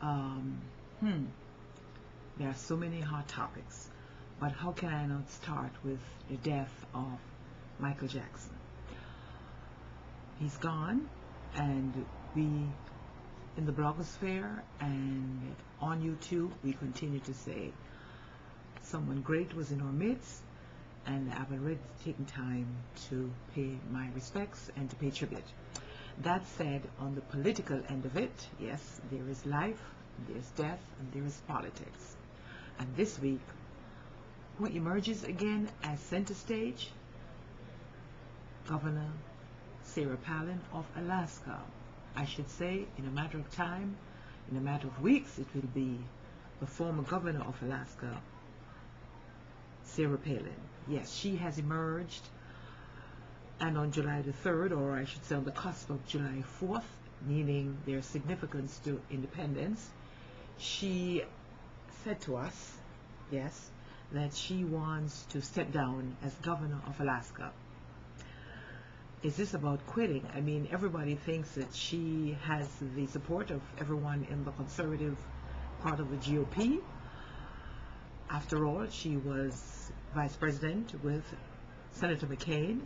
Um, hmm, there are so many hot topics, but how can I not start with the death of Michael Jackson? He's gone, and we, in the blogosphere and on YouTube, we continue to say someone great was in our midst, and I've already taken time to pay my respects and to pay tribute. That said, on the political end of it, yes, there is life, there's death, and there is politics. And this week, who emerges again as center stage? Governor Sarah Palin of Alaska. I should say, in a matter of time, in a matter of weeks, it will be the former governor of Alaska, Sarah Palin. Yes, she has emerged, and on July the 3rd, or I should say on the cusp of July 4th, meaning their significance to independence, she said to us, yes, that she wants to step down as governor of Alaska. Is this about quitting? I mean, everybody thinks that she has the support of everyone in the conservative part of the GOP. After all, she was vice president with Senator McCain,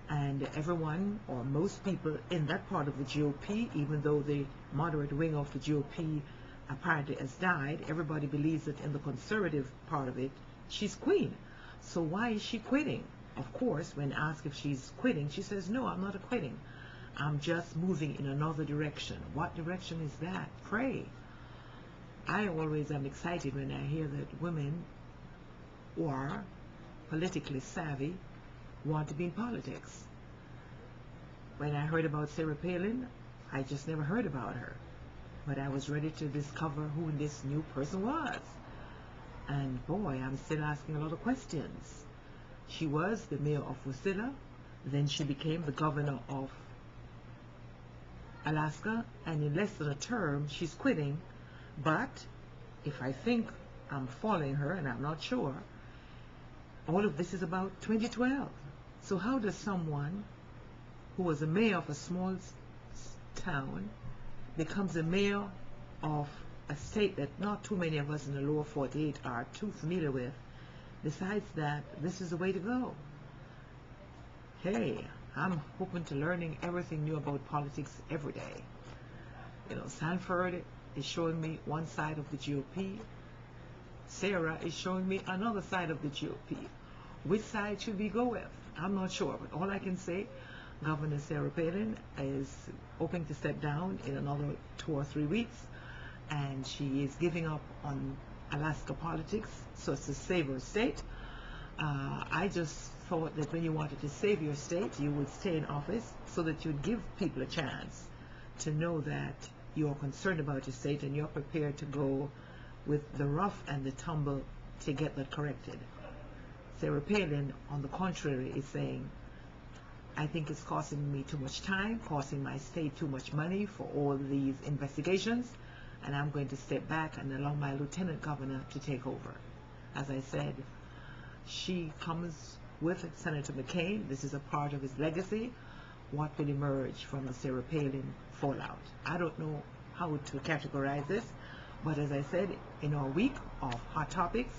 and everyone, or most people in that part of the GOP, even though the moderate wing of the GOP apparently has died, everybody believes that in the conservative part of it, she's queen. So why is she quitting? Of course, when asked if she's quitting, she says, no, I'm not quitting. I'm just moving in another direction. What direction is that? Pray. I always am excited when I hear that women who are politically savvy want to be in politics. When I heard about Sarah Palin, I just never heard about her. But I was ready to discover who this new person was. And boy, I'm still asking a lot of questions. She was the mayor of Wasilla, then she became the governor of Alaska, and in less than a term, she's quitting. But if I think I'm following her, and I'm not sure, all of this is about 2012. So how does someone who was a mayor of a small town becomes a mayor of a state that not too many of us in the lower 48 are too familiar with? Besides that, this is the way to go. Hey, I'm open to learning everything new about politics every day. You know, Sanford is showing me one side of the GOP. Sarah is showing me another side of the GOP. Which side should we go with? I'm not sure, but all I can say, Governor Sarah Palin is hoping to step down in another 2 or 3 weeks, and she is giving up on Alaska politics, so it's to save her state. I just thought that when you wanted to save your state, you would stay in office so that you'd give people a chance to know that you're concerned about your state and you're prepared to go with the rough and the tumble to get that corrected. Sarah Palin, on the contrary, is saying, I think it's costing me too much time, costing my state too much money for all these investigations, and I'm going to step back and allow my lieutenant governor to take over. As I said, she comes with Senator McCain. This is a part of his legacy. What will emerge from the Sarah Palin fallout? I don't know how to categorize this, but as I said, in our week of hot topics,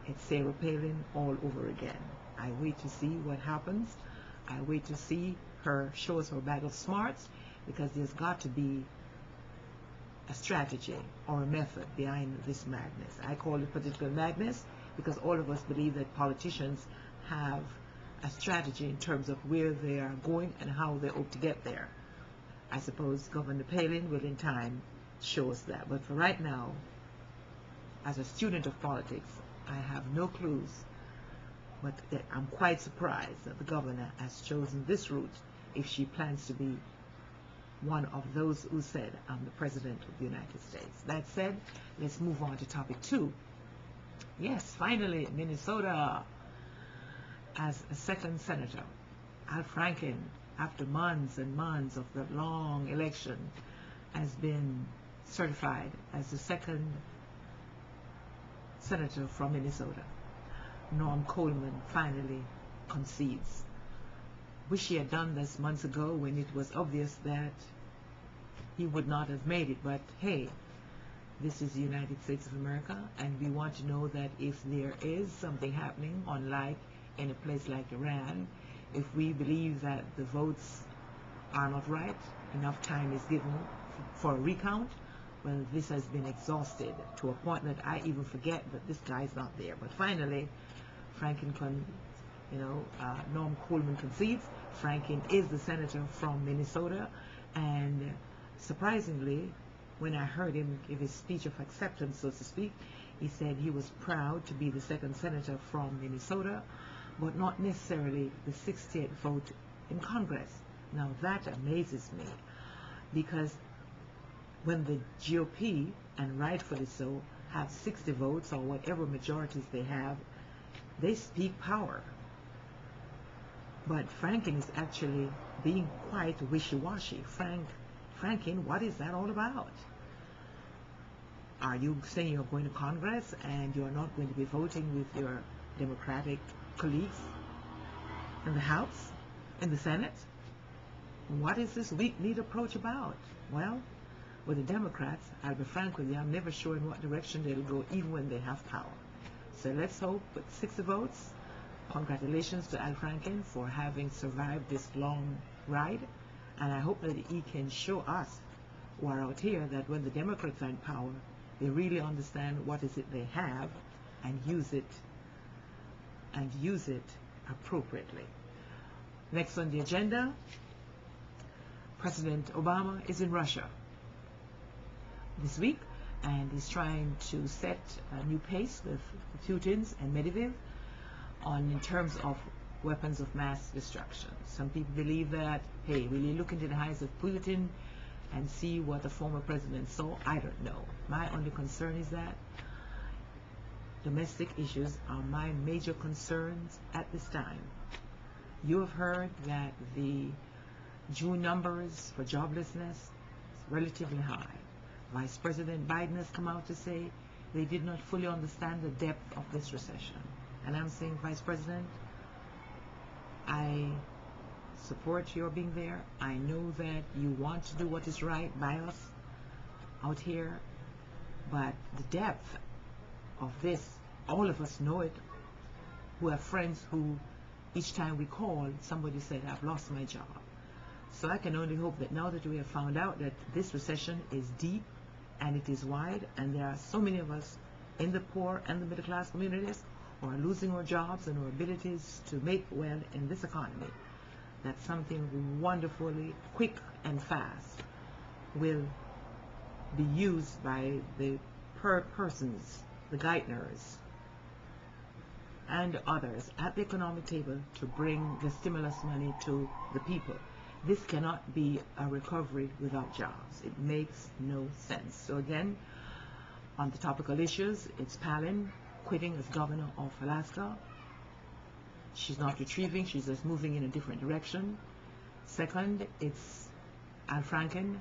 it's Sarah Palin all over again. I wait to see what happens. I wait to see her show us her bag of smarts, because there's got to be a strategy or a method behind this madness. I call it political madness because all of us believe that politicians have a strategy in terms of where they are going and how they hope to get there. I suppose Governor Palin will in time show us that. But for right now, as a student of politics, I have no clues. But I'm quite surprised that the governor has chosen this route if she plans to be one of those who said, I'm the President of the United States. That said, let's move on to topic 2. Yes, finally, Minnesota as a second senator. Al Franken, after months and months of that long election, has been certified as the second senator from Minnesota. Norm Coleman finally concedes. Wish he had done this months ago when it was obvious that he would not have made it, but hey, This is the United States of America, and we want to know that if there is something happening, unlike in a place like Iran, if we believe that the votes are not right, enough time is given for a recount. Well, this has been exhausted to a point that I even forget that this guy is not there. But finally, Norm Coleman concedes. Franken is the senator from Minnesota, and surprisingly, when I heard him give his speech of acceptance, so to speak, he said he was proud to be the second senator from Minnesota, but not necessarily the 68th vote in Congress. Now that amazes me, because when the GOP, and rightfully so, have 60 votes or whatever majorities they have, they speak power. But Franken is actually being quite wishy-washy. Franken, what is that all about? Are you saying you're going to Congress and you're not going to be voting with your Democratic colleagues in the House, in the Senate? What is this weak-kneed approach about? Well, with the Democrats, I'll be frank with you, I'm never sure in what direction they'll go, even when they have power. So let's hope with 60 votes, congratulations to Al Franken for having survived this long ride, and I hope that he can show us who are out here that when the Democrats are in power, they really understand what is it they have and use it appropriately. Next on the agenda, President Obama is in Russia this week, and is trying to set a new pace with Putin's and Medvedev in terms of weapons of mass destruction. Some people believe that, hey, will you look into the eyes of Putin and see what the former president saw? I don't know. My only concern is that domestic issues are my major concerns at this time. You have heard that the June numbers for joblessness is relatively high. Vice President Biden has come out to say they did not fully understand the depth of this recession. And I'm saying, Vice President, I support your being there. I know that you want to do what is right by us out here, but the depth of this, all of us know it, who have friends who each time we call, somebody said, I've lost my job. So I can only hope that now that we have found out that this recession is deep and it is wide, and there are so many of us in the poor and the middle class communities who are losing our jobs and our abilities to make well in this economy, that something wonderfully quick and fast will be used by the persons, the Geithners, and others at the economic table to bring the stimulus money to the people. This cannot be a recovery without jobs. It makes no sense. So again, on the topical issues, it's Palin quitting as governor of Alaska. She's not retrieving, she's just moving in a different direction. Second, it's Al Franken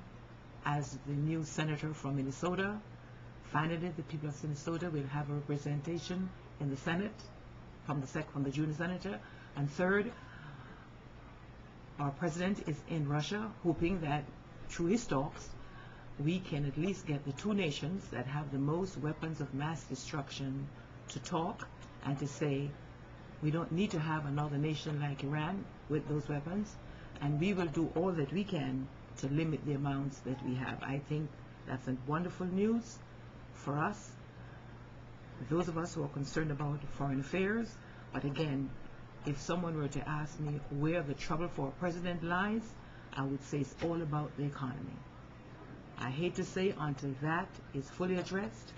as the new senator from Minnesota. Finally, the people of Minnesota will have a representation in the Senate from the junior senator. And third, our president is in Russia, hoping that through his talks we can at least get the two nations that have the most weapons of mass destruction to talk and to say we don't need to have another nation like Iran with those weapons, and we will do all that we can to limit the amounts that we have. I think that's a wonderful news for us, those of us who are concerned about foreign affairs. But again, if someone were to ask me where the trouble for a president lies, I would say it's all about the economy. I hate to say, until that is fully addressed,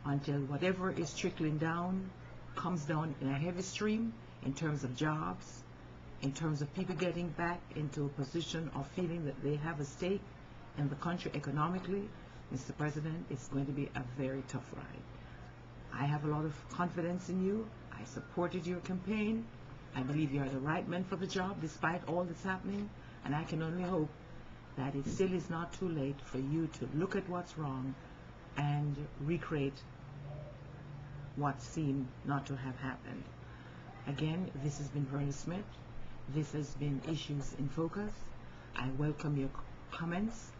until whatever is trickling down comes down in a heavy stream in terms of jobs, in terms of people getting back into a position of feeling that they have a stake in the country economically, Mr. President, it's going to be a very tough ride. I have a lot of confidence in you. I supported your campaign. I believe you are the right man for the job despite all that's happening, and I can only hope that it still is not too late for you to look at what's wrong and recreate what seemed not to have happened. Again, this has been Verna Smith. This has been Issues in Focus. I welcome your comments